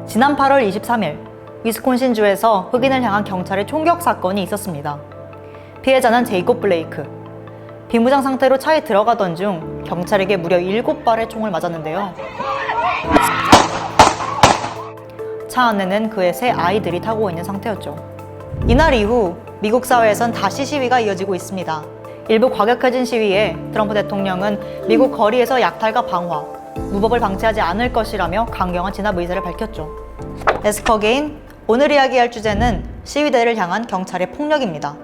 지난 8월 23일 위스콘신주에서 흑인을 향한 경찰의 총격 사건이 있었습니다. 피해자는 제이콥 블레이크. 비무장 상태로 차에 들어가던 중 경찰에게 무려 7발의 총을 맞았는데요. 차 안에는 그의 3아이들이 타고 있는 상태였죠. 이날 이후 미국 사회에선 다시 시위가 이어지고 있습니다. 일부 과격해진 시위에 트럼프 대통령은 미국 거리에서 약탈과 방화, 무법을 방치하지 않을 것이라며 강경한 진압 의사를 밝혔죠. 에스커게인, 오늘 이야기할 주제는 시위대를 향한 경찰의 폭력입니다.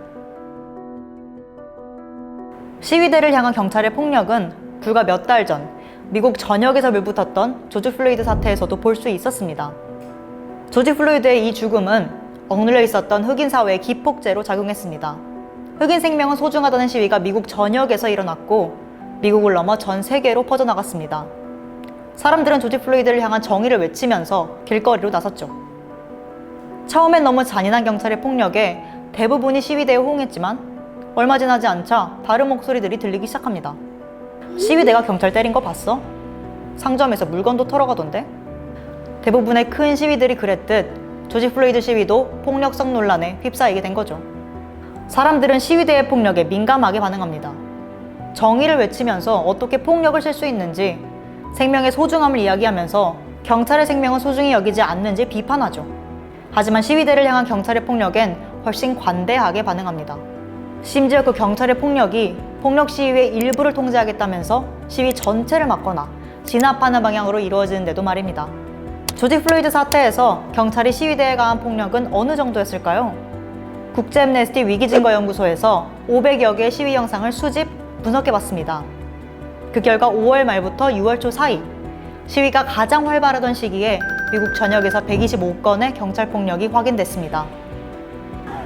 시위대를 향한 경찰의 폭력은 불과 몇 달 전 미국 전역에서 불붙었던 조지 플로이드 사태에서도 볼 수 있었습니다. 조지 플로이드의 이 죽음은 억눌려 있었던 흑인 사회의 기폭제로 작용했습니다. 흑인 생명은 소중하다는 시위가 미국 전역에서 일어났고 미국을 넘어 전 세계로 퍼져나갔습니다. 사람들은 조지 플로이드를 향한 정의를 외치면서 길거리로 나섰죠. 처음엔 너무 잔인한 경찰의 폭력에 대부분이 시위대에 호응했지만 얼마 지나지 않자 다른 목소리들이 들리기 시작합니다. 시위대가 경찰 때린 거 봤어? 상점에서 물건도 털어가던데? 대부분의 큰 시위들이 그랬듯 조지 플로이드 시위도 폭력성 논란에 휩싸이게 된 거죠. 사람들은 시위대의 폭력에 민감하게 반응합니다. 정의를 외치면서 어떻게 폭력을 쓸 수 있는지, 생명의 소중함을 이야기하면서 경찰의 생명은 소중히 여기지 않는지 비판하죠. 하지만 시위대를 향한 경찰의 폭력엔 훨씬 관대하게 반응합니다. 심지어 그 경찰의 폭력이 폭력 시위의 일부를 통제하겠다면서 시위 전체를 막거나 진압하는 방향으로 이루어지는데도 말입니다. 조지 플로이드 사태에서 경찰이 시위대에 가한 폭력은 어느 정도였을까요? 국제 앰네스티 위기증거연구소에서 500여 개의 시위 영상을 수집, 분석해봤습니다. 그 결과 5월 말부터 6월 초 사이 시위가 가장 활발하던 시기에 미국 전역에서 125건의 경찰 폭력이 확인됐습니다.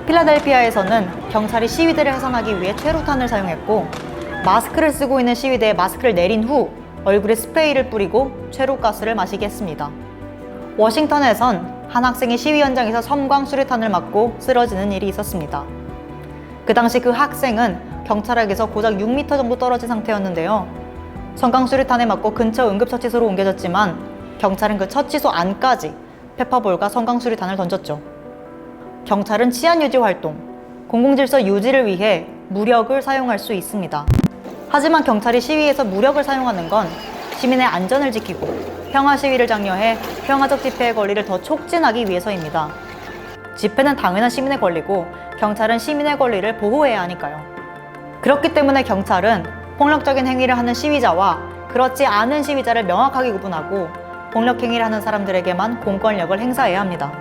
필라델피아에서는 경찰이 시위대를 해산하기 위해 최루탄을 사용했고, 마스크를 쓰고 있는 시위대에 마스크를 내린 후 얼굴에 스프레이를 뿌리고 최루가스를 마시게 했습니다. 워싱턴에선 한 학생이 시위 현장에서 섬광 수류탄을 맞고 쓰러지는 일이 있었습니다. 그 당시 그 학생은 경찰에게서 고작 6m 정도 떨어진 상태였는데요. 섬광 수류탄에 맞고 근처 응급처치소로 옮겨졌지만 경찰은 그 처치소 안까지 페퍼볼과 섬광 수류탄을 던졌죠. 경찰은 치안 유지 활동, 공공질서 유지를 위해 무력을 사용할 수 있습니다. 하지만 경찰이 시위에서 무력을 사용하는 건 시민의 안전을 지키고 평화 시위를 장려해 평화적 집회의 권리를 더 촉진하기 위해서입니다. 집회는 당연한 시민의 권리고 경찰은 시민의 권리를 보호해야 하니까요. 그렇기 때문에 경찰은 폭력적인 행위를 하는 시위자와 그렇지 않은 시위자를 명확하게 구분하고 폭력 행위를 하는 사람들에게만 공권력을 행사해야 합니다.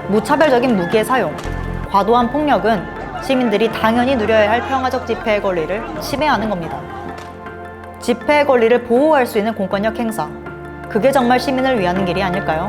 무차별적인 무기의 사용, 과도한 폭력은 시민들이 당연히 누려야 할 평화적 집회의 권리를 침해하는 겁니다. 집회의 권리를 보호할 수 있는 공권력 행사, 그게 정말 시민을 위하는 길이 아닐까요?